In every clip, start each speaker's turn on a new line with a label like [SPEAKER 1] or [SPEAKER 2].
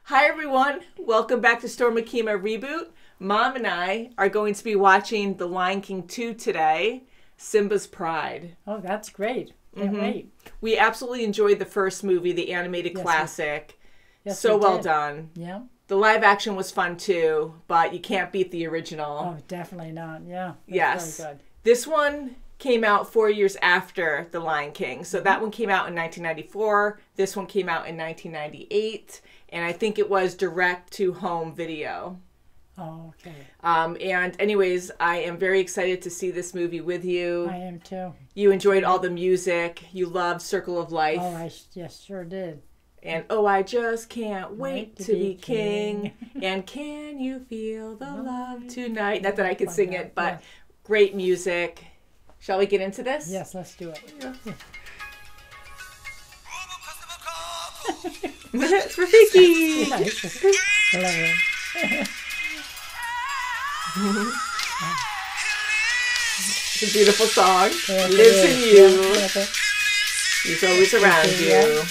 [SPEAKER 1] Hi everyone, welcome back to Storm Akima Reboot. Mom and I are going to be watching The Lion King 2 today, Simba's Pride.
[SPEAKER 2] Oh, that's great. Can't wait.
[SPEAKER 1] We absolutely enjoyed the first movie, the animated classic.
[SPEAKER 2] Yes,
[SPEAKER 1] so
[SPEAKER 2] we
[SPEAKER 1] well
[SPEAKER 2] did.
[SPEAKER 1] done.
[SPEAKER 2] Yeah.
[SPEAKER 1] The live action was fun too, but you can't beat the original.
[SPEAKER 2] Oh, definitely not. Yeah.
[SPEAKER 1] Yes.
[SPEAKER 2] Very good.
[SPEAKER 1] This one came out 4 years after The Lion King. So that one came out in 1994. This one came out in 1998. And I think it was direct-to-home video.
[SPEAKER 2] Oh, okay.
[SPEAKER 1] And anyways, I am very excited to see this movie with you.
[SPEAKER 2] I am too.
[SPEAKER 1] You enjoyed all the music. You loved Circle of Life.
[SPEAKER 2] Oh, yes, sure did.
[SPEAKER 1] And oh, I just can't wait to be king. And can you feel the love tonight? Not that I could sing it, but great music. Shall we get into this?
[SPEAKER 2] Yes, let's do it.
[SPEAKER 1] Yeah. It's for Vicky.
[SPEAKER 2] Hello.
[SPEAKER 1] It's a beautiful song.
[SPEAKER 2] Yes,
[SPEAKER 1] Lives in you.
[SPEAKER 2] Yeah.
[SPEAKER 1] He's always around you.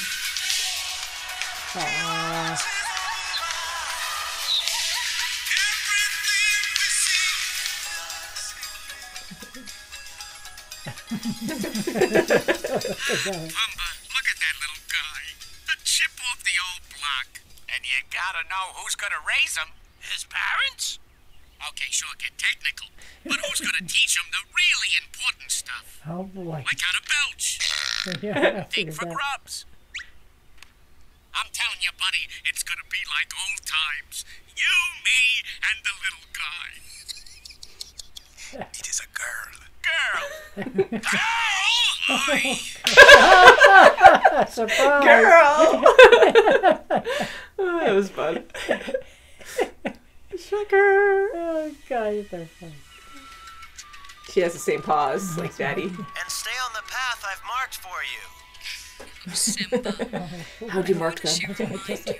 [SPEAKER 3] Simba, look at that little guy. A chip off the old block. And you gotta know who's gonna raise him. His parents? Okay, sure, get technical. But who's gonna teach him the really important stuff?
[SPEAKER 2] Oh, boy.
[SPEAKER 3] Like how to belch.
[SPEAKER 2] Yeah,
[SPEAKER 3] Dig for
[SPEAKER 2] that.
[SPEAKER 3] grubs. I'm telling you, buddy, it's gonna be like old times. You, me, and the little guy. It is a girl. Girl! Girl!
[SPEAKER 2] Surprise.
[SPEAKER 1] Girl! Oh, that was fun. Shocker.
[SPEAKER 2] Oh, God, they're funny.
[SPEAKER 1] She has the same paws like Daddy.
[SPEAKER 4] And stay on the path I've marked for you.
[SPEAKER 5] Simba,
[SPEAKER 1] How'd you mark them?
[SPEAKER 5] she remind you?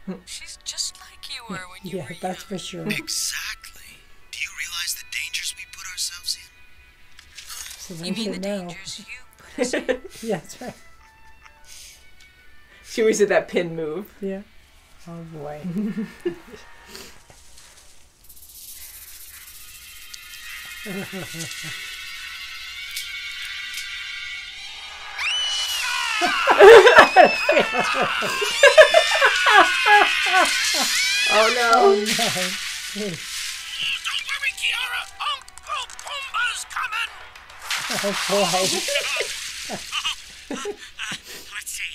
[SPEAKER 4] What?
[SPEAKER 5] She's just like you were when you
[SPEAKER 2] Yeah,
[SPEAKER 5] were
[SPEAKER 2] that's
[SPEAKER 5] young.
[SPEAKER 2] for sure.
[SPEAKER 4] Exactly. Do you realize the dangers we put ourselves in?
[SPEAKER 2] So
[SPEAKER 5] You
[SPEAKER 2] we
[SPEAKER 5] mean the
[SPEAKER 2] should know.
[SPEAKER 5] dangers you put us in?
[SPEAKER 2] Yeah, that's right.
[SPEAKER 1] She always did that pin move.
[SPEAKER 2] Yeah. Oh, boy.
[SPEAKER 1] Oh no.
[SPEAKER 2] Oh, no.
[SPEAKER 3] Don't worry, Kiara. Uncle Pumbaa's coming.
[SPEAKER 2] Oh, boy.
[SPEAKER 3] Let's see.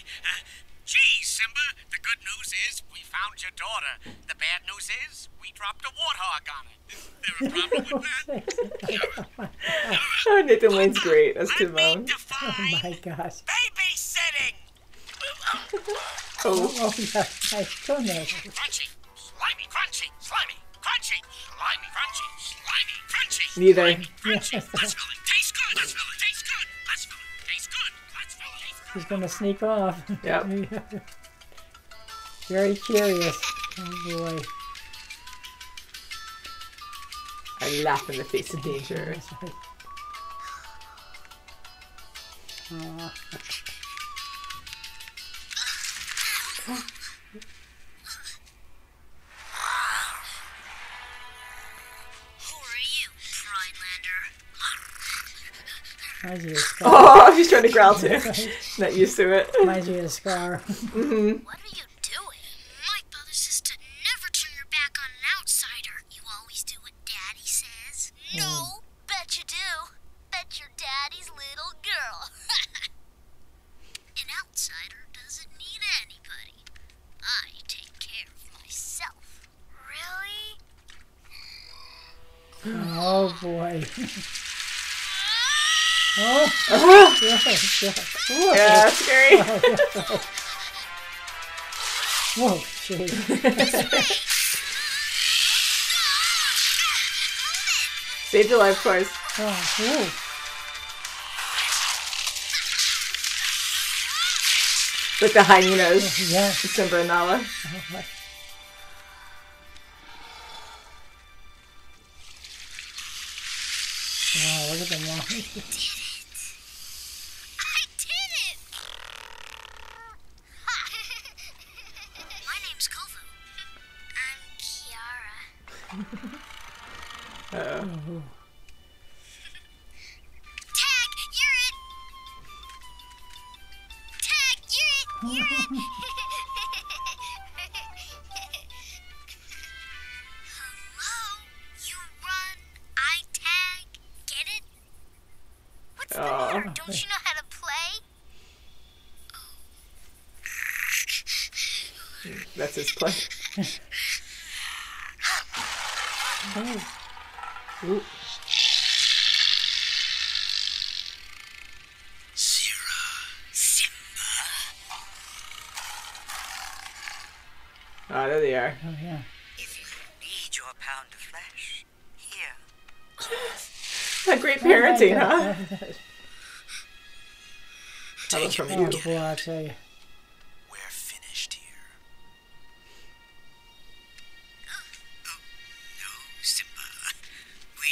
[SPEAKER 3] Gee, Simba, the good news is we found your daughter. The bad news is we dropped a warthog on her. Is there a problem with that?
[SPEAKER 1] Oh, Nathan Lane's great as
[SPEAKER 3] Let me
[SPEAKER 1] Timon.
[SPEAKER 3] define
[SPEAKER 2] My gosh.
[SPEAKER 3] babysitting.
[SPEAKER 1] Oh.
[SPEAKER 2] Oh, yeah. My goodness.
[SPEAKER 3] Crunchy, slimy, crunchy, slimy, crunchy, slimy, crunchy, slimy, crunchy.
[SPEAKER 1] Neither.
[SPEAKER 3] Crunchy. Let's fill it. Tastes good. Let's fill it. Tastes good. Let's fill it. Tastes good. Let's fill it.
[SPEAKER 2] He's going to sneak off.
[SPEAKER 1] Yep.
[SPEAKER 2] Very curious. Oh, boy.
[SPEAKER 1] I laugh in the face of danger.
[SPEAKER 2] That's right. Aw.
[SPEAKER 5] Who are you, Pridelander?
[SPEAKER 2] Reminds you of Scar.
[SPEAKER 1] Oh, she's trying to growl too. Not used to it.
[SPEAKER 2] Reminds you of Scar.
[SPEAKER 5] What are you doing? My father says to never turn your back on an outsider. You always do what Daddy says. No, bet you do. Bet you're Daddy's little girl. An outsider doesn't need anybody. I take care of myself. Really?
[SPEAKER 2] Oh, boy. Oh, yeah, yeah.
[SPEAKER 1] Yeah, that's scary.
[SPEAKER 2] Whoa, jeez.
[SPEAKER 1] Saved your life twice.
[SPEAKER 2] Oh, ooh.
[SPEAKER 1] With the hyenas.
[SPEAKER 2] Yeah.
[SPEAKER 1] Simba and Nala.
[SPEAKER 2] Oh, my. Wow, look at them all.
[SPEAKER 5] I did it!
[SPEAKER 1] Uh-oh.
[SPEAKER 5] Tag, you're it. Tag, you're it. Hello, you run, I tag. Get it? What's the matter? Don't you know how to play?
[SPEAKER 1] That's his play. Ooh.
[SPEAKER 4] Simba.
[SPEAKER 1] Ah, there they are.
[SPEAKER 2] Oh, yeah.
[SPEAKER 6] If you need your pound of flesh, here.
[SPEAKER 1] That great parenting, huh?
[SPEAKER 4] Take him
[SPEAKER 2] Oh,
[SPEAKER 4] and get
[SPEAKER 2] boy,
[SPEAKER 4] out.
[SPEAKER 2] I tell you.
[SPEAKER 4] We're finished here. No, Simba. We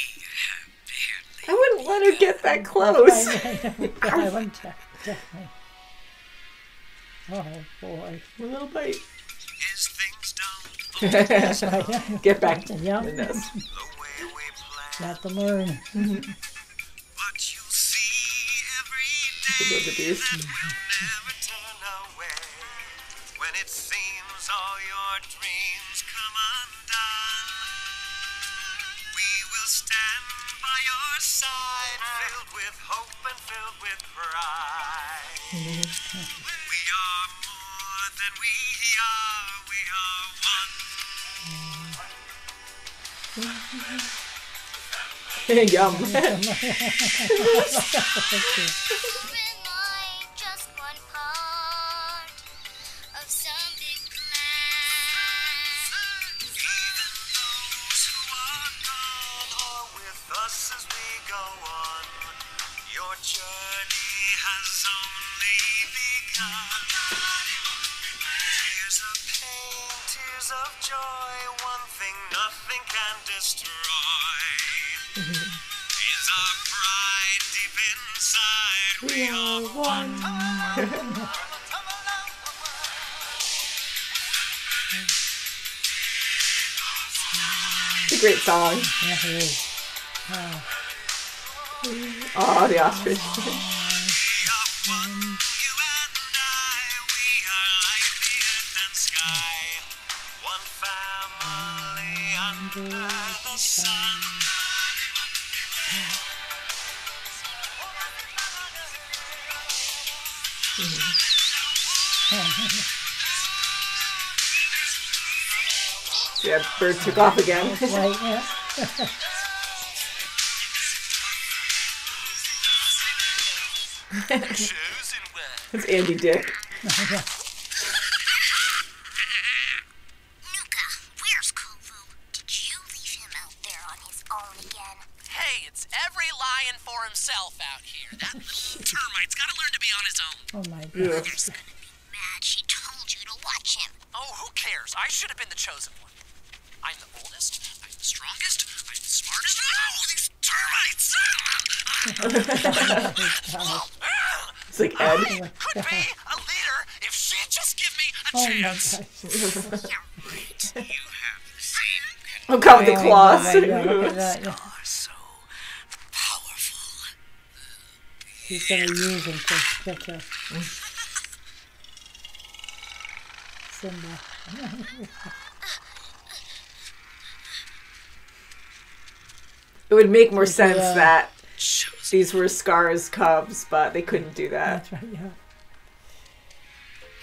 [SPEAKER 4] have barely.
[SPEAKER 1] I wouldn't let her get that close.
[SPEAKER 2] I wouldn't definitely. Oh, boy.
[SPEAKER 1] A little bite.
[SPEAKER 4] Is things done
[SPEAKER 1] Get back in
[SPEAKER 2] Yeah.
[SPEAKER 1] the nest.
[SPEAKER 4] the way we planned?
[SPEAKER 2] Got to learn.
[SPEAKER 4] But you'll see every
[SPEAKER 1] The
[SPEAKER 4] day
[SPEAKER 1] wildebeest.
[SPEAKER 4] that we'll never turn away. When it seems all your dreams come undone, we will stand by your side, filled with hope and filled with pride. We are more than we are. We are one.
[SPEAKER 1] Yum.
[SPEAKER 5] Moving like just one part of some big plan.
[SPEAKER 4] Even those who are gone are with us as we go on. Your journey has only begun. Tears of pain, tears of joy, one thing nothing can destroy is our pride deep inside. We are one.
[SPEAKER 1] It's a great song.
[SPEAKER 2] Yeah, it is.
[SPEAKER 1] Oh, the ostrich.
[SPEAKER 4] You and I, we are like the earth and sky. One family under the sun.
[SPEAKER 1] Yeah, bird took off again.
[SPEAKER 2] Right, yeah.
[SPEAKER 4] Chosen word.
[SPEAKER 1] It's Andy Dick.
[SPEAKER 5] Nuka, where's Kovu? Did you leave him out there on his own again?
[SPEAKER 3] Hey, it's every lion for himself out here. That little termite's gotta learn to be on his own.
[SPEAKER 2] Oh, my
[SPEAKER 1] Yeah.
[SPEAKER 2] God.
[SPEAKER 5] He's gonna be mad she told you to watch him.
[SPEAKER 3] Oh, who cares? I should have been the chosen one. I'm the oldest, I'm the strongest, I'm the smartest. Oh, these termites!
[SPEAKER 1] It's like Ed.
[SPEAKER 3] I could be a leader if she'd just give me a
[SPEAKER 2] Oh, my
[SPEAKER 3] chance.
[SPEAKER 2] God.
[SPEAKER 5] You're right.
[SPEAKER 4] You have the same
[SPEAKER 1] Oh, God, with the claws.
[SPEAKER 2] Oh, my God, look at that, yeah.
[SPEAKER 4] are so powerful.
[SPEAKER 2] He's going to use him to get her. Simba.
[SPEAKER 1] It would make more sense
[SPEAKER 2] Yeah.
[SPEAKER 1] that
[SPEAKER 4] Chosen.
[SPEAKER 1] these were Scar's cubs, but they couldn't do that.
[SPEAKER 2] That's right, yeah.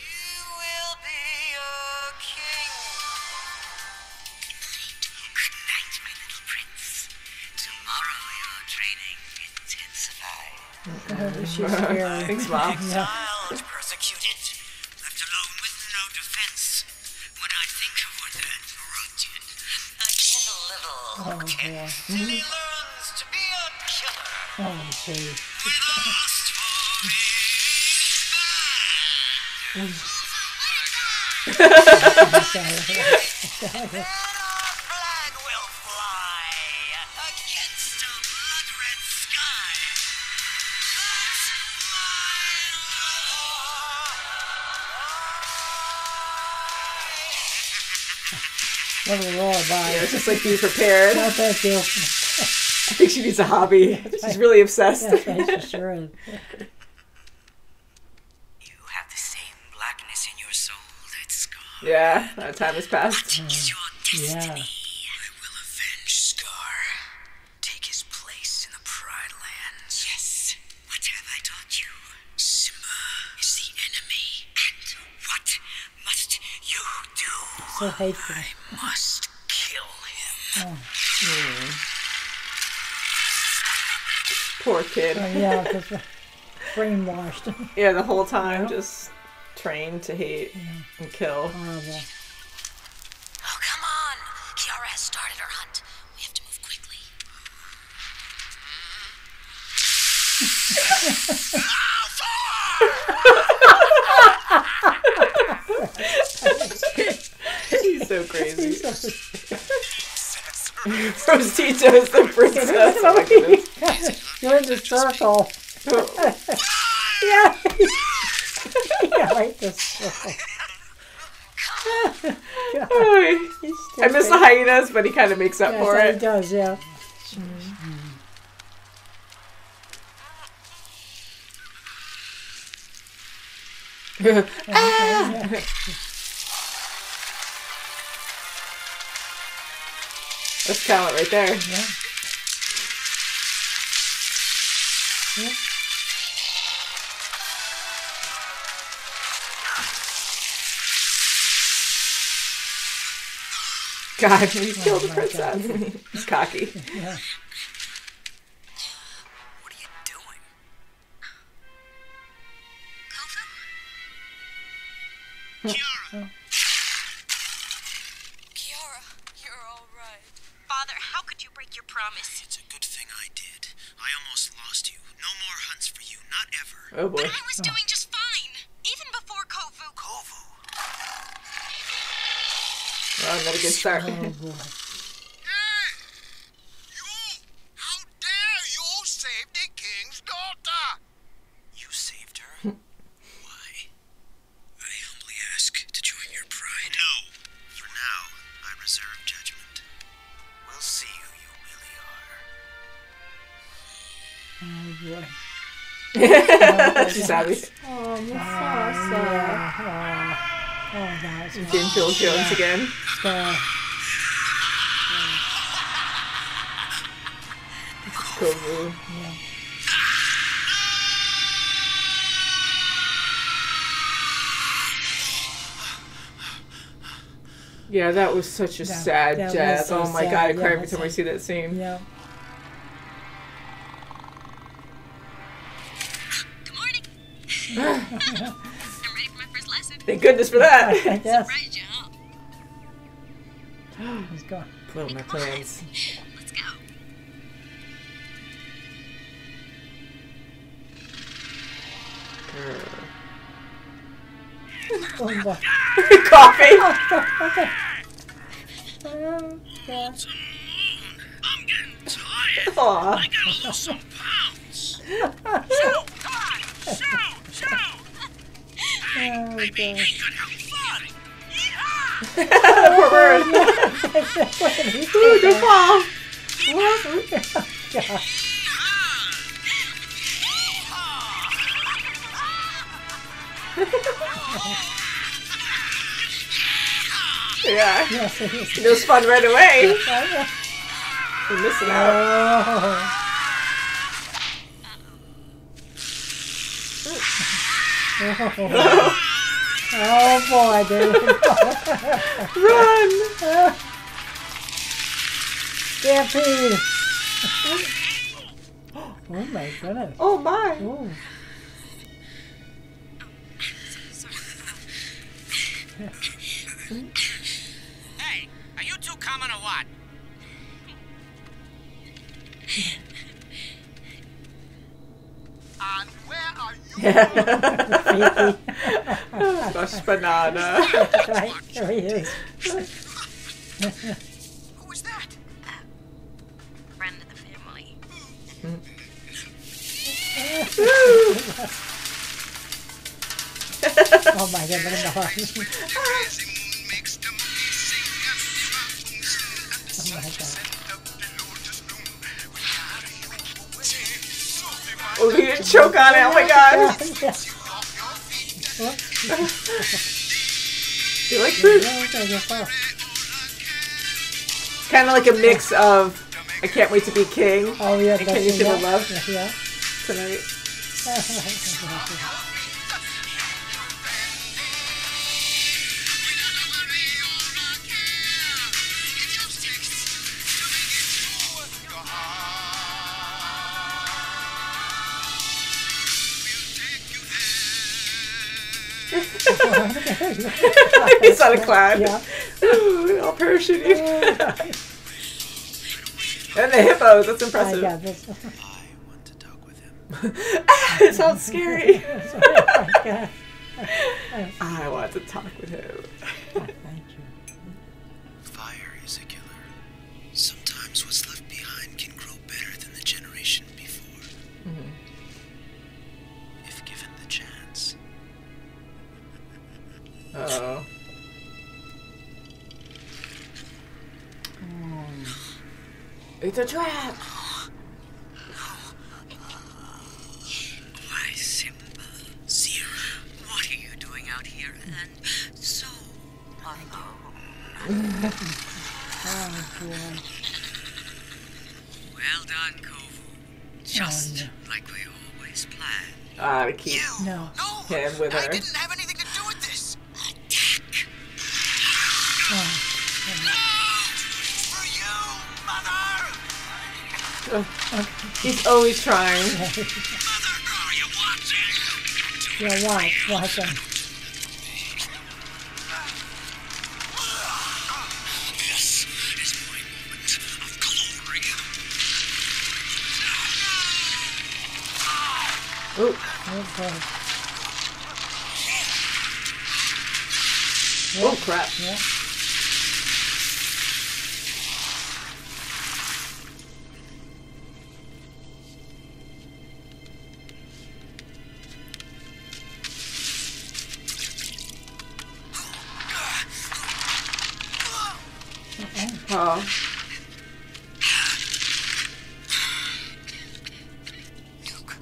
[SPEAKER 4] You will be a king.
[SPEAKER 6] Good night, my little prince. Tomorrow your training intensifies.
[SPEAKER 2] She's scary.
[SPEAKER 1] Thanks, Mom.
[SPEAKER 2] Yeah.
[SPEAKER 4] Exiled, persecuted, left alone with no defense. When I think of what that brought in, I get a little
[SPEAKER 2] Oh,
[SPEAKER 4] hooked in.
[SPEAKER 2] boy.
[SPEAKER 4] Till he learns to be a killer.
[SPEAKER 2] Oh, gee.
[SPEAKER 4] With a lust for revenge. Then our flag will fly against a blood-red sky. That's my
[SPEAKER 2] Little lullaby.
[SPEAKER 1] Yeah, it's just like be prepared.
[SPEAKER 2] No, thank you.
[SPEAKER 1] I think she needs a hobby. She's really obsessed.
[SPEAKER 2] Yes, I sure is.
[SPEAKER 6] You have the same blackness in your soul that Scar.
[SPEAKER 1] Yeah, that time has passed.
[SPEAKER 6] Is your destiny.
[SPEAKER 2] Yeah.
[SPEAKER 6] I will avenge Scar. Take his place in the Pride Lands. Yes. What have I taught you? Simba is the enemy. And what must you do?
[SPEAKER 2] So hateful.
[SPEAKER 6] I must kill him.
[SPEAKER 1] Poor kid.
[SPEAKER 2] Oh, yeah, because brainwashed.
[SPEAKER 1] Yeah, the whole time
[SPEAKER 2] Yep.
[SPEAKER 1] just trained to hate and kill.
[SPEAKER 2] Horrible.
[SPEAKER 6] Oh, come on. Kiara has started her hunt. We have to move quickly.
[SPEAKER 1] He's so crazy. Rosita is the princess. Oh my goodness.
[SPEAKER 2] You're in the circle. Yeah. Yeah, like this circle.
[SPEAKER 1] Oh, I miss the hyenas, but he kind of makes up
[SPEAKER 2] Yes,
[SPEAKER 1] for
[SPEAKER 2] he
[SPEAKER 1] it.
[SPEAKER 2] does, yeah.
[SPEAKER 1] That's talent right there.
[SPEAKER 2] Yeah. Yeah.
[SPEAKER 1] God, he killed the
[SPEAKER 2] my
[SPEAKER 1] princess. He's cocky.
[SPEAKER 2] Yeah.
[SPEAKER 6] What are you doing?
[SPEAKER 3] Kiara,
[SPEAKER 7] Kiara, you're all right. Father, how could you break your promise?
[SPEAKER 3] it's a good thing I did. I almost lost you. No more hunts for you, not ever.
[SPEAKER 1] Oh boy.
[SPEAKER 7] But I was doing just fine, even before Kovu.
[SPEAKER 3] Kovu.
[SPEAKER 1] Oh, not a good start.
[SPEAKER 2] Oh, boy.
[SPEAKER 3] Hey! You! How dare you save the king's daughter? You saved her? Why? I humbly ask to join your pride. No! For now, I reserve judgment. We'll see who you really are.
[SPEAKER 2] Oh, boy.
[SPEAKER 1] She's happy.
[SPEAKER 2] Oh, Mufasa. Oh, that's
[SPEAKER 1] Jane Phil Jones again. Kovu.
[SPEAKER 2] Yeah.
[SPEAKER 1] Yeah, that was such a sad
[SPEAKER 2] that was
[SPEAKER 1] death.
[SPEAKER 2] so
[SPEAKER 1] Oh my
[SPEAKER 2] sad.
[SPEAKER 1] god, I
[SPEAKER 2] Yeah,
[SPEAKER 1] cry every
[SPEAKER 2] that's
[SPEAKER 1] time I
[SPEAKER 2] it.
[SPEAKER 1] see that scene.
[SPEAKER 2] Yeah.
[SPEAKER 7] Good morning. I'm ready for my first lesson.
[SPEAKER 1] Thank goodness for that.
[SPEAKER 2] Yes.
[SPEAKER 7] Right, Joe.
[SPEAKER 2] He's gone.
[SPEAKER 1] Blow my plans.
[SPEAKER 7] Let's go.
[SPEAKER 2] Oh, boy.
[SPEAKER 1] Coffee.
[SPEAKER 2] Oh, God.
[SPEAKER 3] I'm getting tired.
[SPEAKER 1] Aw.
[SPEAKER 3] I gotta lose some pounds. Shoot! Come on! Shoot!
[SPEAKER 2] Oh,
[SPEAKER 3] Maybe
[SPEAKER 2] God.
[SPEAKER 3] he could have fun. Yeehaw!
[SPEAKER 1] Poor bird. Ooh, don't fall.
[SPEAKER 2] God.
[SPEAKER 1] Yeah.
[SPEAKER 2] Yes, it is.
[SPEAKER 1] It was fun right away.
[SPEAKER 2] Oh,
[SPEAKER 1] We're missing out.
[SPEAKER 2] oh boy, dude.
[SPEAKER 1] Run.
[SPEAKER 2] Stampede. Oh my goodness.
[SPEAKER 1] Oh my.
[SPEAKER 2] Oh.
[SPEAKER 3] Hey, are you two coming or what? And where are you?
[SPEAKER 1] Gosh, banana.
[SPEAKER 2] Right, there he is.
[SPEAKER 3] Who is that?
[SPEAKER 7] Friend of the family.
[SPEAKER 2] Oh my God, look at the heart.
[SPEAKER 3] Crazy moon makes the monkey sing and
[SPEAKER 1] Oh, he didn't choke on it. Oh my god. You like fruit? Kind of like a mix of I Can't Wait to Be King.
[SPEAKER 2] Oh yeah,
[SPEAKER 1] and Can You Feel the Love
[SPEAKER 2] Yeah.
[SPEAKER 1] tonight? He's on a cloud.
[SPEAKER 2] Yeah.
[SPEAKER 1] Ooh, I'll parachute you. And the hippos, that's
[SPEAKER 2] I
[SPEAKER 1] impressive.
[SPEAKER 2] got this.
[SPEAKER 4] I want to talk with him.
[SPEAKER 1] It sounds scary.
[SPEAKER 2] Yeah.
[SPEAKER 1] I want to talk with him.
[SPEAKER 2] Thank you.
[SPEAKER 4] Fire is a killer. Sometimes what's left behind can grow better than the generation before. If given the chance.
[SPEAKER 1] Uh-oh. It's a trap.
[SPEAKER 6] Why, Simba, Zira, what are you doing out here and so alone?
[SPEAKER 2] Oh boy.
[SPEAKER 6] Well done, Kovu. Just like we always planned.
[SPEAKER 1] To keep
[SPEAKER 2] No.
[SPEAKER 1] him with
[SPEAKER 3] I
[SPEAKER 1] her.
[SPEAKER 3] didn't have anything to do with this.
[SPEAKER 6] Attack!
[SPEAKER 3] For you, Mother!
[SPEAKER 1] He's always trying.
[SPEAKER 3] Mother, are you watching?
[SPEAKER 2] Yeah, watch them.
[SPEAKER 3] This is my moment of glory.
[SPEAKER 1] Ooh.
[SPEAKER 2] Okay.
[SPEAKER 1] Oh, crap.
[SPEAKER 2] Yeah.
[SPEAKER 1] Oh.
[SPEAKER 3] Luke,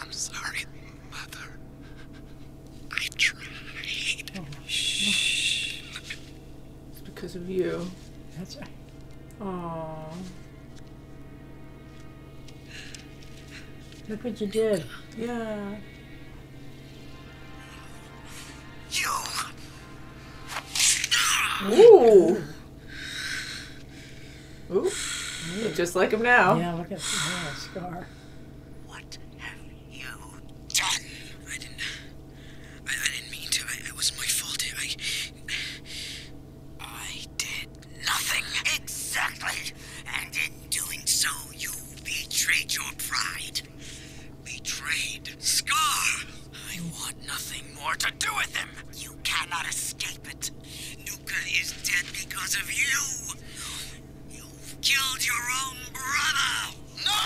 [SPEAKER 3] I'm sorry, Mother. I tried.
[SPEAKER 1] It's because of you.
[SPEAKER 2] That's right.
[SPEAKER 1] Aww.
[SPEAKER 2] Look what you did.
[SPEAKER 1] Yeah.
[SPEAKER 3] You!
[SPEAKER 1] Ooh. Ooh. Just like him now.
[SPEAKER 2] Yeah, look at the scar.
[SPEAKER 6] What have you done? I didn't mean to. It was my fault. I did nothing.
[SPEAKER 3] Exactly. And in doing so, you betrayed your pride. Betrayed Scar.
[SPEAKER 6] I want nothing more to do with him.
[SPEAKER 3] You cannot escape it. Nuka is dead because of you. You've killed your own brother. No!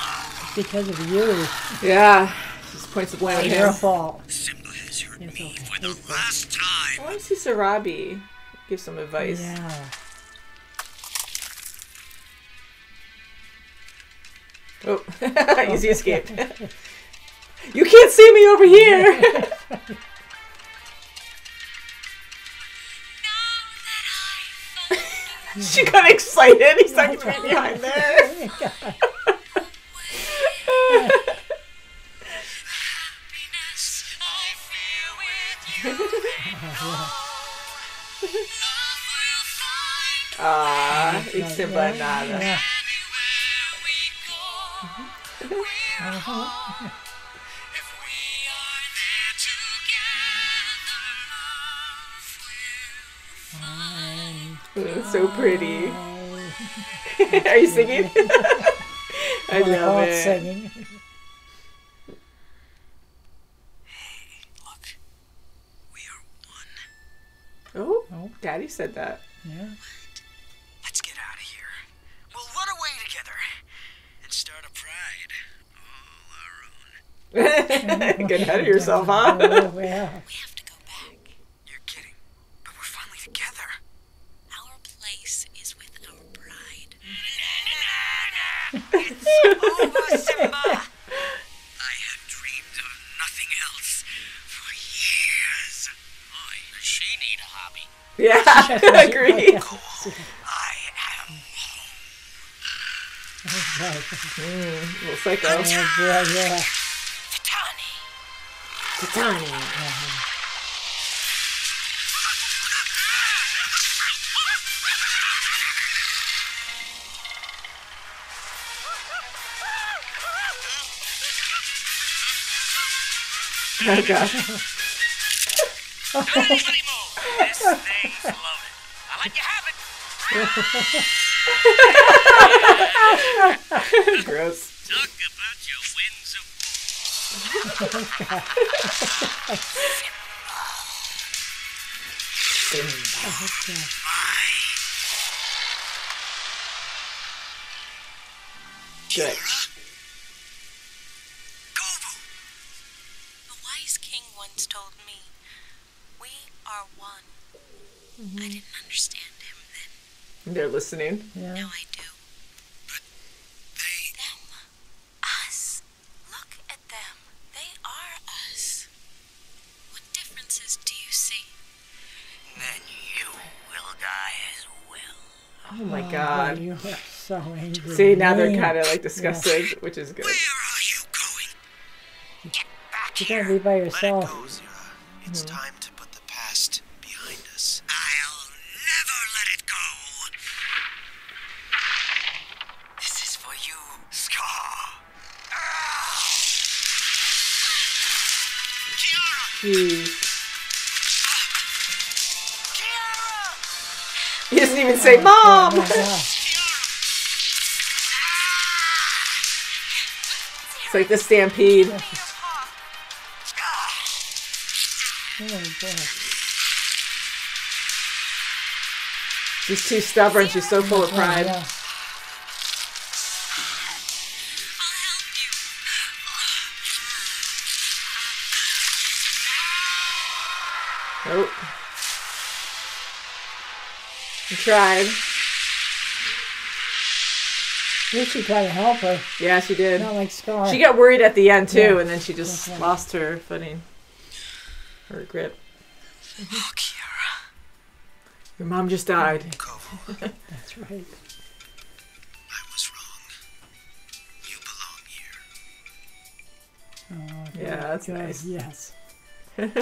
[SPEAKER 2] Because of you.
[SPEAKER 1] Yeah. Just points the blame at
[SPEAKER 2] Your
[SPEAKER 1] him.
[SPEAKER 2] fault.
[SPEAKER 3] Simba has hurt
[SPEAKER 2] It's
[SPEAKER 3] me
[SPEAKER 2] okay.
[SPEAKER 3] for the last time.
[SPEAKER 1] I want to see Sarabi give some advice.
[SPEAKER 2] Yeah.
[SPEAKER 1] Oh, easy escape. You can't see me over here. She got excited. He's not going to be behind there. Ah, it's Simba nada.
[SPEAKER 2] Yeah.
[SPEAKER 1] It's so pretty. Are you singing? I love it.
[SPEAKER 2] Singing.
[SPEAKER 6] Hey, look. We are one.
[SPEAKER 1] Oh, Daddy said that.
[SPEAKER 2] Yeah.
[SPEAKER 6] Let's get out of here. We'll run away together and start a pride all our own.
[SPEAKER 1] Get ahead of yourself, huh?
[SPEAKER 2] Oh, yeah.
[SPEAKER 6] We have to go back. You're kidding. But we're finally together.
[SPEAKER 7] Our place is with our bride.
[SPEAKER 6] over, Simba. I have dreamed of nothing else for years.
[SPEAKER 3] Boy, does she need a hobby?
[SPEAKER 1] Yeah, agreed.
[SPEAKER 6] I am home.
[SPEAKER 1] Little psycho.
[SPEAKER 2] Oh, boy, yeah.
[SPEAKER 6] Titani.
[SPEAKER 1] Titani. Oh, God.
[SPEAKER 3] Don't anybody move. This thing's loaded. I'll let you have it.
[SPEAKER 1] Gross.
[SPEAKER 3] Talk about your winds of war.
[SPEAKER 1] Good.
[SPEAKER 7] A wise king once told me, we are one. I didn't understand him then.
[SPEAKER 1] They're listening.
[SPEAKER 2] Yeah.
[SPEAKER 7] Now I do. Them. Us. Look at them. They are us. What differences do you see?
[SPEAKER 6] Then you will die as well.
[SPEAKER 1] Oh, my
[SPEAKER 2] Oh,
[SPEAKER 1] God.
[SPEAKER 2] you are so angry.
[SPEAKER 1] See, now they're
[SPEAKER 2] Mean.
[SPEAKER 1] kind of like disgusting, which is good.
[SPEAKER 6] Where are you going? Get back
[SPEAKER 2] You're
[SPEAKER 6] here.
[SPEAKER 2] gonna be by
[SPEAKER 4] Let it
[SPEAKER 2] yourself.
[SPEAKER 4] go, Zira. It's time to put the past behind us.
[SPEAKER 6] I'll never let it go. This is for you, Scar. Kiara!
[SPEAKER 1] Jeez.
[SPEAKER 6] Kiara!
[SPEAKER 1] He doesn't even say, Mom!
[SPEAKER 2] Oh, my God.
[SPEAKER 1] It's like the stampede.
[SPEAKER 2] Oh, my God.
[SPEAKER 1] She's too stubborn. She's so full of
[SPEAKER 2] Oh,
[SPEAKER 1] pride.
[SPEAKER 2] yeah.
[SPEAKER 7] I'll help you.
[SPEAKER 1] Nope. He tried.
[SPEAKER 2] At least you try to help her.
[SPEAKER 1] Yeah, she did.
[SPEAKER 2] Not like Scar.
[SPEAKER 1] She got worried at the end, too,
[SPEAKER 2] Yeah.
[SPEAKER 1] and then she just
[SPEAKER 2] Okay.
[SPEAKER 1] lost her footing. Her grip.
[SPEAKER 6] Oh, Kiara.
[SPEAKER 1] Your mom just died.
[SPEAKER 4] Kovo,
[SPEAKER 2] That's right.
[SPEAKER 4] I was wrong. You belong here.
[SPEAKER 2] Oh, good,
[SPEAKER 1] Yeah, that's
[SPEAKER 2] good.
[SPEAKER 1] nice.
[SPEAKER 2] Yes.
[SPEAKER 4] Let's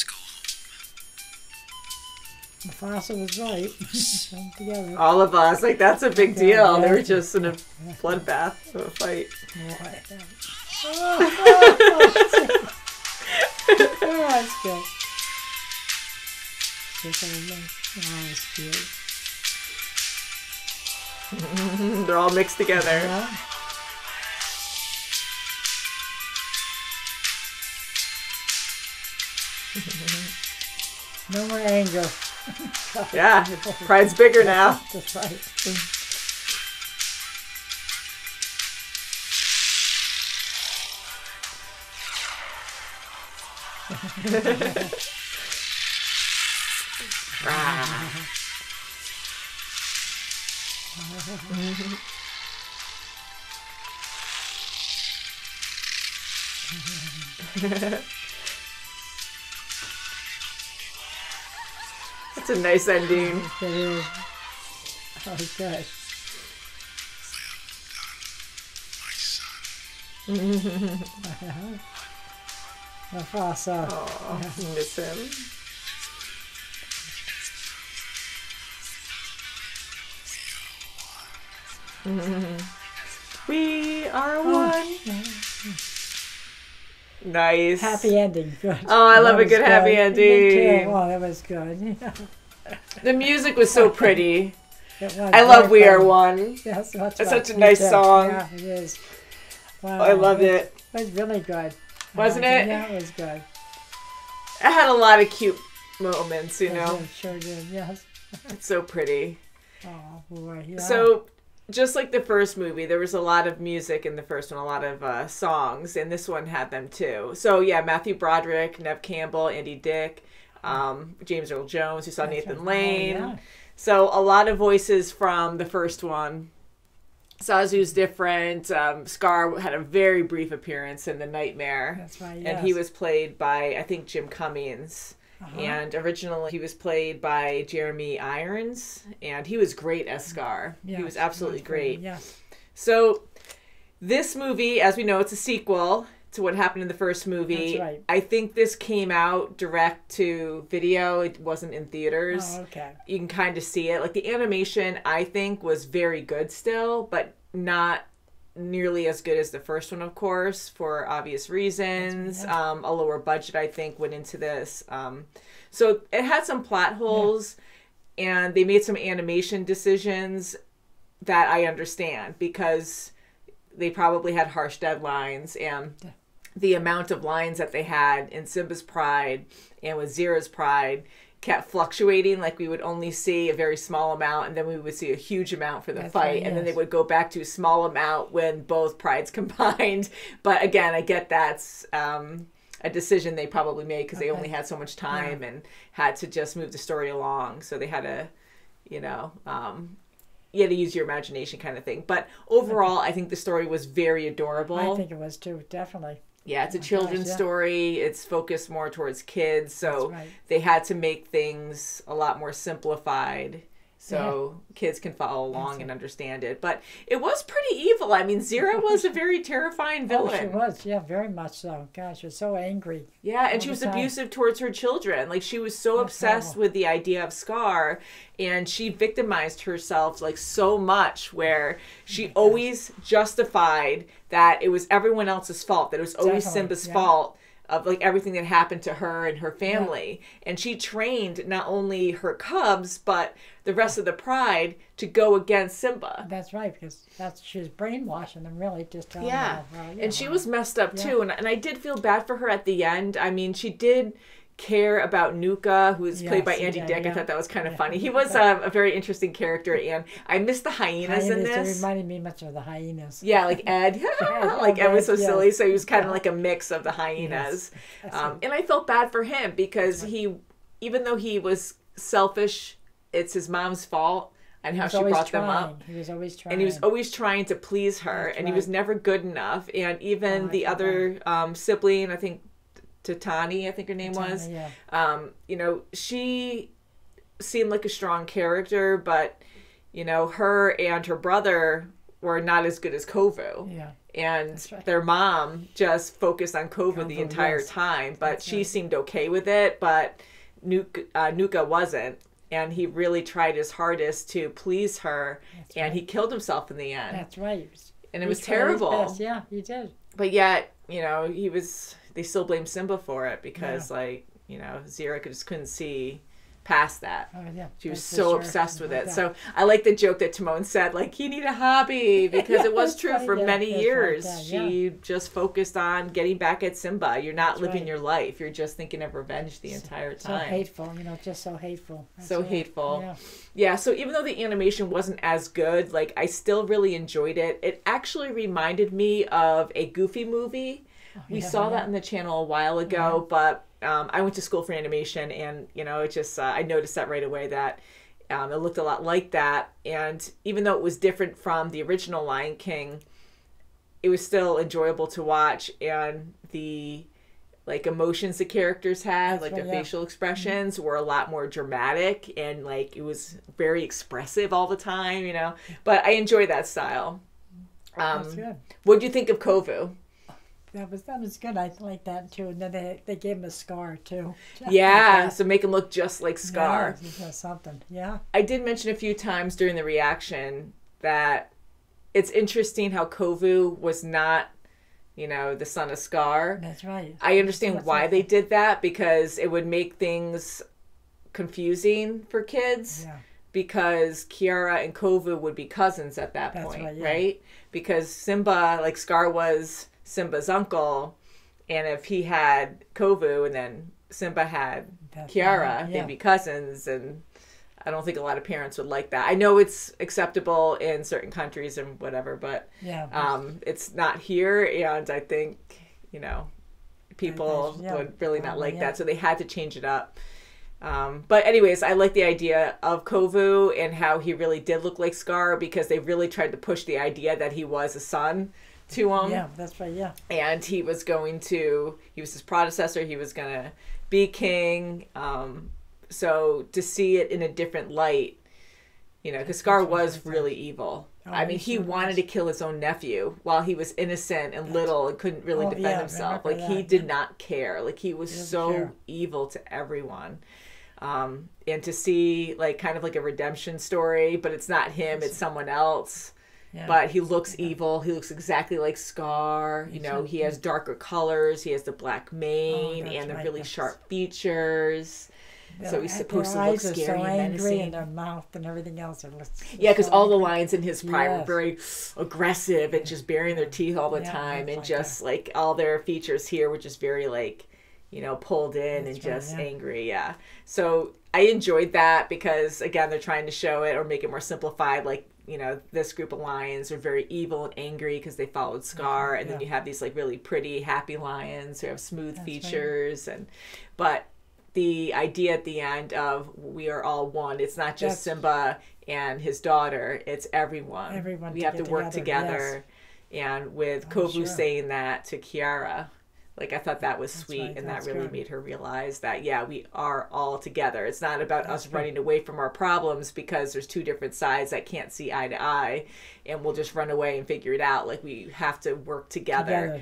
[SPEAKER 4] go home.
[SPEAKER 2] Mufasa was right. Come together.
[SPEAKER 1] All of us. Like, that's a big deal. They were
[SPEAKER 2] Yeah.
[SPEAKER 1] just in a bloodbath of a fight.
[SPEAKER 2] Boy. Oh, that's good. Take a look. Oh, that's cute.
[SPEAKER 1] They're all mixed together.
[SPEAKER 2] Yeah. No more anger.
[SPEAKER 1] Yeah, pride's bigger now.
[SPEAKER 2] That's right.
[SPEAKER 1] That's a nice ending.
[SPEAKER 2] It is. Oh, good. Mufasa.
[SPEAKER 1] Oh, miss him. We are one. Nice.
[SPEAKER 2] Happy ending. Good.
[SPEAKER 1] Oh, I love
[SPEAKER 2] That
[SPEAKER 1] a good
[SPEAKER 2] was
[SPEAKER 1] happy
[SPEAKER 2] Me
[SPEAKER 1] ending.
[SPEAKER 2] too. Oh, that was good.
[SPEAKER 1] The music was so pretty.
[SPEAKER 2] It was
[SPEAKER 1] I love
[SPEAKER 2] very
[SPEAKER 1] We Are
[SPEAKER 2] funny.
[SPEAKER 1] One.
[SPEAKER 2] Yes, that's
[SPEAKER 1] It's
[SPEAKER 2] right.
[SPEAKER 1] such a
[SPEAKER 2] Me
[SPEAKER 1] nice
[SPEAKER 2] too.
[SPEAKER 1] song.
[SPEAKER 2] Yeah, it is. Wow.
[SPEAKER 1] I loved it.
[SPEAKER 2] It was really good.
[SPEAKER 1] Wasn't it?
[SPEAKER 2] Yeah, it was good.
[SPEAKER 1] It had a lot of cute moments, you
[SPEAKER 2] It
[SPEAKER 1] know.
[SPEAKER 2] did, sure did. Yes.
[SPEAKER 1] It's so pretty.
[SPEAKER 2] Oh boy. Yeah.
[SPEAKER 1] So, just like the first movie, there was a lot of music in the first one, a lot of songs, and this one had them too. So, yeah, Matthew Broderick, Nev Campbell, Andy Dick, James Earl Jones, you saw
[SPEAKER 2] That's
[SPEAKER 1] Nathan
[SPEAKER 2] right.
[SPEAKER 1] Lane.
[SPEAKER 2] Oh, yeah.
[SPEAKER 1] So, a lot of voices from the first one Zazu's different. Scar had a very brief appearance in The Nightmare.
[SPEAKER 2] That's right,
[SPEAKER 1] And he was played by, I think, Jim Cummings. And originally he was played by Jeremy Irons. And he was great as Scar.
[SPEAKER 2] Yes,
[SPEAKER 1] he was absolutely great.
[SPEAKER 2] Yes.
[SPEAKER 1] So this movie, as we know, it's a sequel to what happened in the first movie.
[SPEAKER 2] That's right.
[SPEAKER 1] I think this came out direct to video. It wasn't in theaters.
[SPEAKER 2] Oh, okay.
[SPEAKER 1] You can kind of see it. Like the animation, I think, was very good still, but not nearly as good as the first one, of course, for obvious reasons. A lower budget, I think, went into this. So it had some plot holes, and they made some animation decisions that I understand because they probably had harsh deadlines, and the amount of lines that they had in Simba's Pride and with Zira's Pride kept fluctuating. Like we would only see a very small amount, and then we would see a huge amount for the fight, and then they would go back to a small amount when both prides combined. But again, I get that's a decision they probably made because they only had so much time and had to just move the story along. So they had to, you know, you had to use your imagination kind of thing. But overall, I think the story was very adorable.
[SPEAKER 2] I think it was too, definitely.
[SPEAKER 1] Yeah, it's a children's story. It's focused more towards kids, so they had to make things a lot more simplified so kids can follow along and understand it. But it was pretty evil. I mean, Zira was a very terrifying villain.
[SPEAKER 2] Oh, she was, yeah, very much so. Gosh, she was so angry.
[SPEAKER 1] Yeah, and she was abusive towards her children. Like, she was so obsessed with the idea of Scar, and she victimized herself, like, so much, where she always justified that it was everyone else's fault, that it was always Simba's fault of, like, everything that happened to her and her family. And she trained not only her cubs, but the rest of the pride to go against Simba.
[SPEAKER 2] That's right, because she was brainwashing them, really, just telling them.
[SPEAKER 1] And she was messed up, too. And I did feel bad for her at the end. I mean, she did care about Nuka, who was played by Andy Dick. I thought that was kind of funny. He was a very interesting character, and I missed the hyenas in this.
[SPEAKER 2] It reminded me much of the hyenas.
[SPEAKER 1] Yeah, like Ed. Like Ed was so silly, so he was kind of like a mix of the hyenas. And I felt bad for him because he, even though he was selfish, it's his mom's fault and how she brought them up.
[SPEAKER 2] He was always trying.
[SPEAKER 1] And he was always trying to please her, and he was never good enough. And even the other sibling, I think, Tatani, I think her name was. You know, she seemed like a strong character, but, you know, her and her brother were not as good as Kovu. And their mom just focused on Kovu the entire time, but she seemed okay with it, but Nuka wasn't. And he really tried his hardest to please her, and he killed himself in the end.
[SPEAKER 2] That's right.
[SPEAKER 1] And it was terrible.
[SPEAKER 2] Yeah, he did.
[SPEAKER 1] But yet, you know, they still blame Simba for it because, like, you know, Zira just couldn't see past that. She was so obsessed with it. So I like the joke that Timon said, like, you need a hobby, because it was true for many years. She just focused on getting back at Simba. You're not living your life. You're just thinking of revenge the entire time.
[SPEAKER 2] So hateful, you know, just so hateful.
[SPEAKER 1] So hateful. Yeah, so even though the animation wasn't as good, like, I still really enjoyed it. It actually reminded me of a Goofy movie. We saw that on the channel a while ago, but I went to school for animation, and, you know, it just, I noticed that right away that it looked a lot like that. And even though it was different from the original Lion King, it was still enjoyable to watch. And the, like, emotions the characters had, like, their facial expressions were a lot more dramatic, and, like, it was very expressive all the time, you know. But I enjoy that style.
[SPEAKER 2] That's good.
[SPEAKER 1] What do you think of Kovu?
[SPEAKER 2] That was good. I like that too. And then they gave him a scar too.
[SPEAKER 1] Yeah, so make him look just like Scar.
[SPEAKER 2] Yeah, something. Yeah.
[SPEAKER 1] I did mention a few times during the reaction that it's interesting how Kovu was not, you know, the son of Scar.
[SPEAKER 2] That's right.
[SPEAKER 1] I understand why they did that, because it would make things confusing for kids.
[SPEAKER 2] Yeah.
[SPEAKER 1] Because Kiara and Kovu would be cousins at that point, right? Because Simba, like, Scar was Simba's uncle, and if he had Kovu and then Simba had Kiara, they'd be cousins, and I don't think a lot of parents would like that. I know it's acceptable in certain countries and whatever, but it's not here, and I think, you know, people would really not like that, so they had to change it up. But anyways, I like the idea of Kovu and how he really did look like Scar, because they really tried to push the idea that he was a son to him.
[SPEAKER 2] Yeah, that's right, yeah.
[SPEAKER 1] And he was his predecessor, he was going to be king. So to see it in a different light, you know, because Scar was really evil.
[SPEAKER 2] Oh,
[SPEAKER 1] I mean, he wanted to kill his own nephew while he was innocent and little and couldn't really defend himself. Like, he did not care. Like, he was so evil to everyone. And to see, like, kind of like a redemption story, but it's not him, it's someone else. Yeah. But he looks evil. He looks exactly like Scar. You know, he has darker colors. He has the black mane and the really sharp features. So he's supposed to look scary and menacing.
[SPEAKER 2] And their mouth and everything else.
[SPEAKER 1] Yeah, because all the lions in his pride were very aggressive and just baring their teeth all the time. And just like all their features here were just very like, you know, pulled in and just angry. Yeah. So I enjoyed that because, again, they're trying to show it or make it more simplified. Like, you know, this group of lions are very evil and angry because they followed Scar. And then you have these like really pretty, happy lions who have smooth features. But the idea at the end of we are all one. It's not just Simba and his daughter. It's everyone. We have to work together. And with Kovu saying that to Kiara, like, I thought that was sweet. And that really made her realize that, yeah, we are all together. It's not about us running away from our problems because there's two different sides that can't see eye to eye. And we'll just run away and figure it out. Like, we have to work together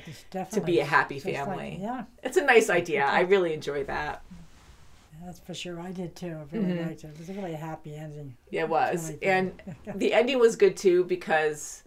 [SPEAKER 1] to be a happy family. It's a nice idea. I really enjoy that.
[SPEAKER 2] That's for sure. I did too. I really liked it. It was really a happy ending.
[SPEAKER 1] Yeah, it was. And the ending was good too because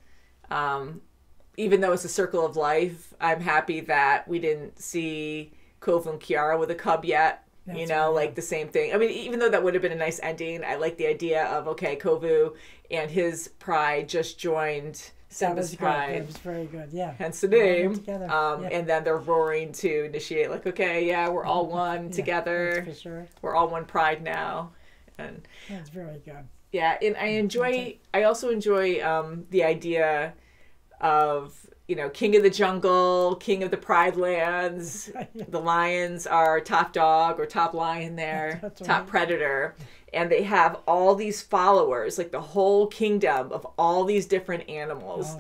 [SPEAKER 1] even though it's a circle of life, I'm happy that we didn't see Kovu and Kiara with a cub yet. You know, like the same thing. I mean, even though that would have been a nice ending, I like the idea of, okay, Kovu and his pride just joined Simba's pride.
[SPEAKER 2] It was very good, yeah.
[SPEAKER 1] Hence the name. And then they're roaring to initiate, like, okay, yeah, we're all one together.
[SPEAKER 2] That's for sure.
[SPEAKER 1] We're all one pride now. And
[SPEAKER 2] that's very good.
[SPEAKER 1] Yeah, and I also enjoy the idea of, you know, king of the jungle, king of the pride lands. The lions are top dog or top lion there, top predator. And they have all these followers, like the whole kingdom of all these different animals.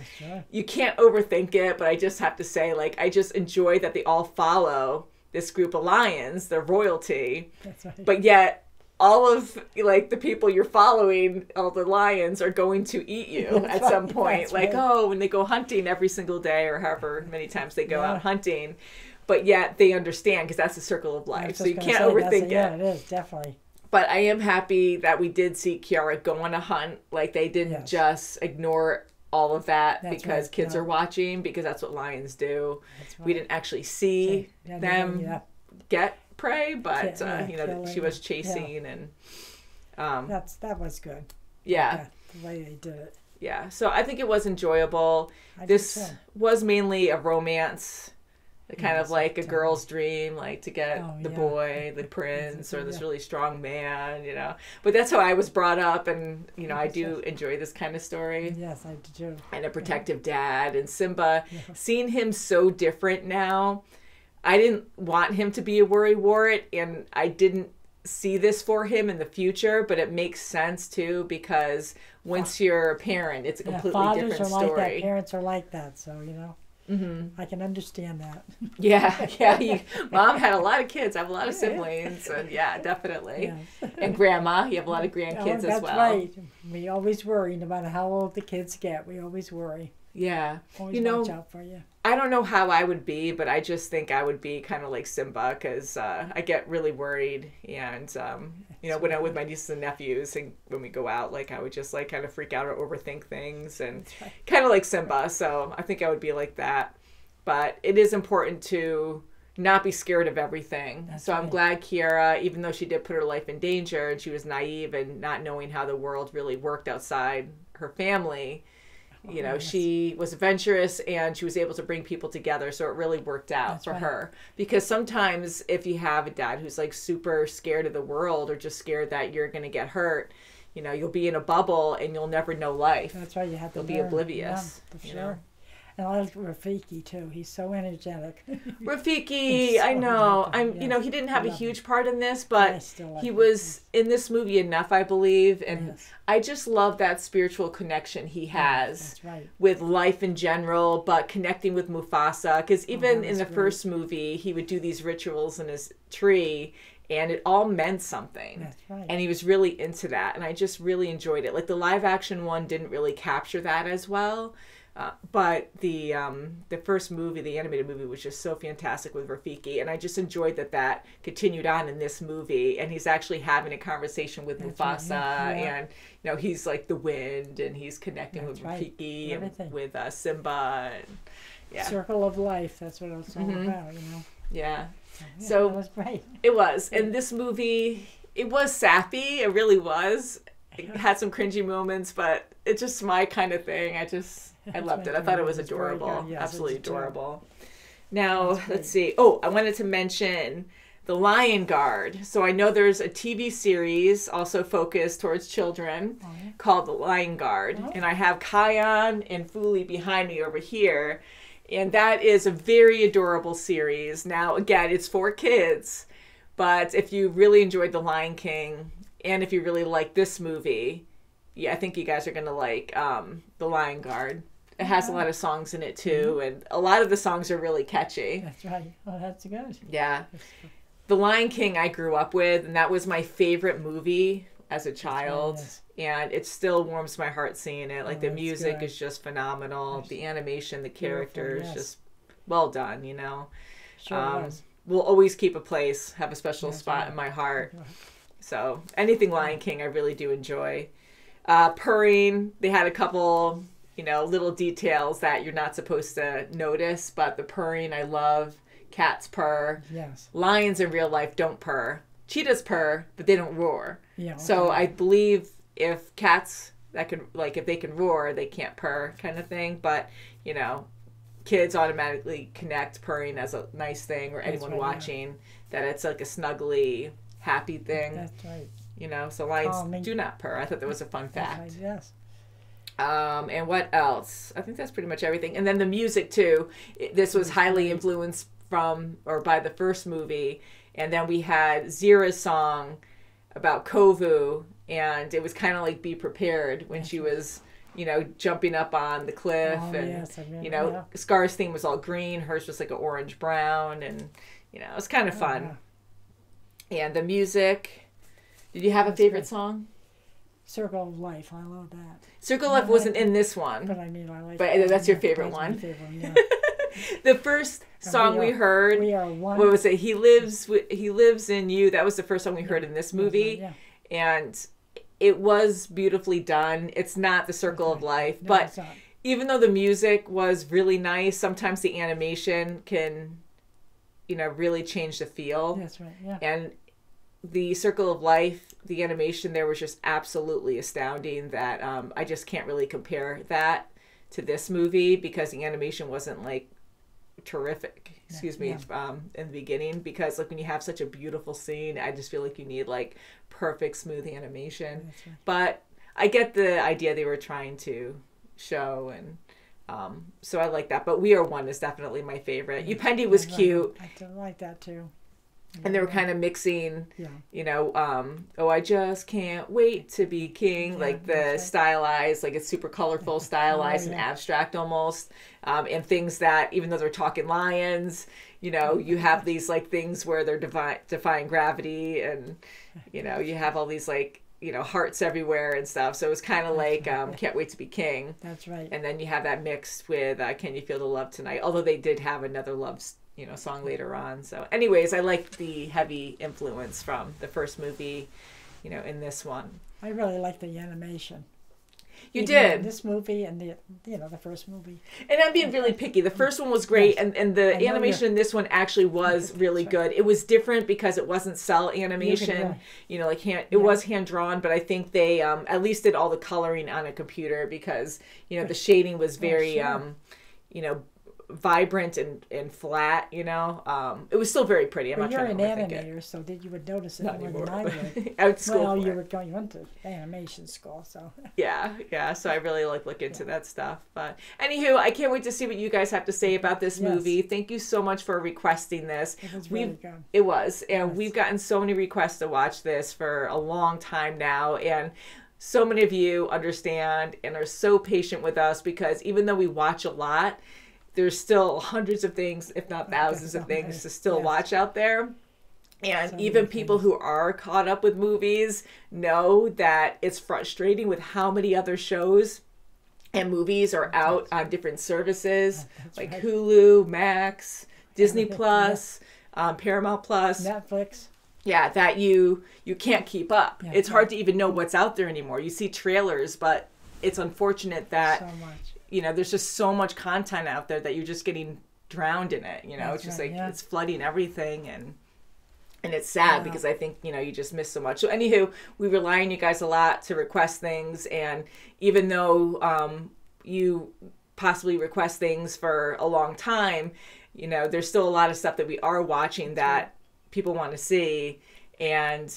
[SPEAKER 1] You can't overthink it, but I just have to say, like, I just enjoy that they all follow this group of lions, their royalty. But yet, all of, like, the people you're following, all the lions, are going to eat you at some point. Like, when they go hunting every single day or however many times they go out hunting. But yet, they understand because that's the circle of life. So you can't overthink it.
[SPEAKER 2] Yeah, it is, definitely.
[SPEAKER 1] But I am happy that we did see Kiara go on a hunt. Like, they didn't just ignore all of that because kids are watching, because that's what lions do. We didn't actually see them get prey, but you know, she was chasing and
[SPEAKER 2] that was good.
[SPEAKER 1] Yeah.
[SPEAKER 2] The way they did it.
[SPEAKER 1] Yeah. So I think it was enjoyable. This was mainly a romance. Kind of like a girl's dream, like to get the boy, the prince, or this really strong man, you know. But that's how I was brought up, and, you know, I do enjoy this kind of story.
[SPEAKER 2] Yes, I do.
[SPEAKER 1] And a protective dad. And Simba, seeing him so different now, I didn't want him to be a worrywart, and I didn't see this for him in the future, but it makes sense too, because once you're a parent, it's a completely different story.
[SPEAKER 2] Like that. Parents are like that, so, you know. I can understand that.
[SPEAKER 1] Mom had a lot of kids. I have a lot of siblings, and definitely. And grandma, you have a lot of grandkids as well.
[SPEAKER 2] That's right. We always worry, no matter how old the kids get. We always worry.
[SPEAKER 1] Yeah,
[SPEAKER 2] always watch out for you.
[SPEAKER 1] I don't know how I would be, but I just think I would be kind of like Simba, because I get really worried, and you know, when I'm with my nieces and nephews, and when we go out, like, I would just like kind of freak out or overthink things, and kind of like Simba. So I think I would be like that. But it is important to not be scared of everything. So I'm glad Kiara, even though she did put her life in danger and she was naive and not knowing how the world really worked outside her family, you know, she was adventurous and she was able to bring people together. So it really worked out for her. Because sometimes if you have a dad who's like super scared of the world, or just scared that you're going to get hurt, you know, you'll be in a bubble and you'll never know life.
[SPEAKER 2] That's right. You have to
[SPEAKER 1] be oblivious.
[SPEAKER 2] Yeah, for sure. And I like Rafiki too. He's so energetic.
[SPEAKER 1] Rafiki, I know. You know, he didn't have a huge part in this, but he was in this movie enough, I believe. And I just love that spiritual connection he has with life in general, but connecting with Mufasa. Because even in the first movie, he would do these rituals in his tree, and it all meant something.
[SPEAKER 2] That's right.
[SPEAKER 1] And he was really into that, and I just really enjoyed it. Like the live action one didn't really capture that as well. But the first movie, the animated movie, was just so fantastic with Rafiki, and I just enjoyed that continued on in this movie. And he's actually having a conversation with Mufasa, and you know, he's like the wind, and he's connecting with Rafiki and with Simba. And,
[SPEAKER 2] Circle of life. That's what it's all about, you know.
[SPEAKER 1] Yeah.
[SPEAKER 2] Yeah,
[SPEAKER 1] So
[SPEAKER 2] that was great.
[SPEAKER 1] It was, and this movie, it was sappy. It really was. It had some cringy moments, but it's just my kind of thing. I loved it. I thought it was adorable. Yes, absolutely adorable. Now, let's see. Oh, I wanted to mention The Lion Guard. So I know there's a TV series also focused towards children called The Lion Guard. And I have Kion and Fuli behind me over here. And that is a very adorable series. Now, again, it's for kids. But if you really enjoyed The Lion King, and if you really like this movie, I think you guys are going to like The Lion Guard. It has a lot of songs in it too, and a lot of the songs are really catchy.
[SPEAKER 2] That's right. Oh, that's good.
[SPEAKER 1] Yeah. The Lion King I grew up with, and that was my favorite movie as a child. And it still warms my heart seeing it. Like the music is just phenomenal. The animation, the characters, just well done, you know.
[SPEAKER 2] Sure
[SPEAKER 1] will always keep a place, have a special spot in my heart. So anything Lion King I really do enjoy. Purring, they had a couple, you know, little details that you're not supposed to notice, but the purring I love. Cats purr.
[SPEAKER 2] Yes.
[SPEAKER 1] Lions in real life don't purr. Cheetahs purr, but they don't roar.
[SPEAKER 2] Yeah.
[SPEAKER 1] So I believe if cats that can, like, if they can roar, they can't purr, kind of thing. But you know, kids automatically connect purring as a nice thing, or anyone watching that it's like a snuggly, happy thing.
[SPEAKER 2] That's right.
[SPEAKER 1] You know, so lions do not purr. I thought that was a fun fact.
[SPEAKER 2] Right, yes.
[SPEAKER 1] And what else? I think that's pretty much everything. And then the music too. This was highly influenced from or by the first movie. And then we had Zira's song about Kovu, and it was kind of like Be Prepared when she was, you know, jumping up on the cliff. And, you know, Scar's theme was all green. Hers was like an orange brown. And, you know, it was kind of fun. And the music. Did you have a favorite song?
[SPEAKER 2] Circle of Life. I love that.
[SPEAKER 1] Circle of Life wasn't in this one.
[SPEAKER 2] But I mean, I like
[SPEAKER 1] But that's your favorite one?
[SPEAKER 2] My favorite one, yeah.
[SPEAKER 1] The first song we heard, what was it? He lives in you. That was the first song we heard in this movie, and it was beautifully done. It's not the Circle of Life, but even though the music was really nice, sometimes the animation can, you know, really change the feel.
[SPEAKER 2] That's right. Yeah.
[SPEAKER 1] And the Circle of Life, the animation there was just absolutely astounding. That I just can't really compare that to this movie because the animation wasn't like terrific, in the beginning, because like when you have such a beautiful scene, I just feel like you need like perfect smooth animation. Right. But I get the idea they were trying to show, and so I like that. But We Are One is definitely my favorite. Upendi was cute.
[SPEAKER 2] I do like that too.
[SPEAKER 1] And they were kind of mixing, you know, oh, I just can't wait to be king, like the stylized, like it's super colorful, stylized and abstract almost, and things that, even though they're talking lions, you know, you have these like things where they're defying gravity, and, you know, you have all these like, you know, hearts everywhere and stuff. So it was kind of like, can't wait to be king.
[SPEAKER 2] That's right.
[SPEAKER 1] And then you have that mixed with Can You Feel the Love Tonight? Although they did have another love song later on. So anyways, I liked the heavy influence from the first movie, you know, in this one.
[SPEAKER 2] I really liked the animation.
[SPEAKER 1] You did.
[SPEAKER 2] This movie and the first movie.
[SPEAKER 1] And I'm being really picky. The first one was great, and the animation in this one actually was really good. It was different because it wasn't cell animation, you know, like it was hand drawn, but I think they at least did all the coloring on a computer because, you know, the shading was very, you know, vibrant and flat, you know. It was still very pretty. I'm
[SPEAKER 2] But
[SPEAKER 1] not
[SPEAKER 2] you're
[SPEAKER 1] trying
[SPEAKER 2] an
[SPEAKER 1] to overthink it.
[SPEAKER 2] animator, so you would notice it
[SPEAKER 1] Not
[SPEAKER 2] more
[SPEAKER 1] anymore.
[SPEAKER 2] than I would.
[SPEAKER 1] I went to school
[SPEAKER 2] Well,
[SPEAKER 1] for
[SPEAKER 2] you
[SPEAKER 1] it.
[SPEAKER 2] went to animation school, so.
[SPEAKER 1] Yeah. So I really look into that stuff. But anywho, I can't wait to see what you guys have to say about this
[SPEAKER 2] Yes.
[SPEAKER 1] movie. Thank you so much for requesting this.
[SPEAKER 2] It was really good.
[SPEAKER 1] It was, and
[SPEAKER 2] Yes.
[SPEAKER 1] we've gotten so many requests to watch this for a long time now, and so many of you understand and are so patient with us because even though we watch a lot, there's still hundreds of things, if not thousands of things to still
[SPEAKER 2] Yes.
[SPEAKER 1] watch out there. And
[SPEAKER 2] So
[SPEAKER 1] even
[SPEAKER 2] many
[SPEAKER 1] people who are caught up with movies know that it's frustrating with how many other shows and movies are out on different services like
[SPEAKER 2] right.
[SPEAKER 1] Hulu, Max, Disney
[SPEAKER 2] Everything,
[SPEAKER 1] Plus, Paramount Plus.
[SPEAKER 2] Netflix.
[SPEAKER 1] Yeah, that you can't keep up.
[SPEAKER 2] Yeah,
[SPEAKER 1] It's hard to even know what's out there anymore. You see trailers, but it's unfortunate that
[SPEAKER 2] So much.
[SPEAKER 1] you know, there's just so much content out there that you're just getting drowned in it. You know,
[SPEAKER 2] That's
[SPEAKER 1] it's just
[SPEAKER 2] right,
[SPEAKER 1] like
[SPEAKER 2] yeah.
[SPEAKER 1] it's flooding everything, and it's sad because I think, you know, you just miss so much. So anywho, we rely on you guys a lot to request things, and even though you possibly request things for a long time, you know, there's still a lot of stuff that we are watching that people want to see, and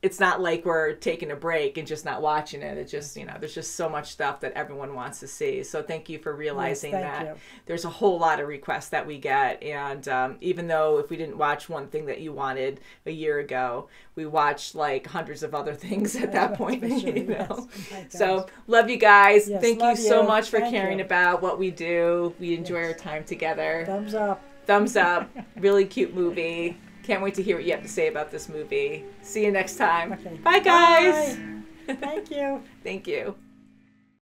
[SPEAKER 1] it's not like we're taking a break and just not watching it. It's just, you know, there's just so much stuff that everyone wants to see. So thank you for realizing
[SPEAKER 2] thank
[SPEAKER 1] that
[SPEAKER 2] you.
[SPEAKER 1] there's a whole lot of requests that we get. And even though if we didn't watch one thing that you wanted a year ago, we watched like hundreds of other things at that point.
[SPEAKER 2] For sure,
[SPEAKER 1] You know?
[SPEAKER 2] yes. My
[SPEAKER 1] So
[SPEAKER 2] gosh.
[SPEAKER 1] love you guys.
[SPEAKER 2] Yes,
[SPEAKER 1] Thank you
[SPEAKER 2] love
[SPEAKER 1] so
[SPEAKER 2] you.
[SPEAKER 1] much for
[SPEAKER 2] Thank
[SPEAKER 1] caring
[SPEAKER 2] you.
[SPEAKER 1] about what we do. We enjoy our time together.
[SPEAKER 2] Thumbs up.
[SPEAKER 1] Thumbs up. Really cute movie. Can't wait to hear what you have to say about this movie. See you next time.
[SPEAKER 2] Okay.
[SPEAKER 1] Bye, guys.
[SPEAKER 2] Bye. Thank you.
[SPEAKER 1] Thank you.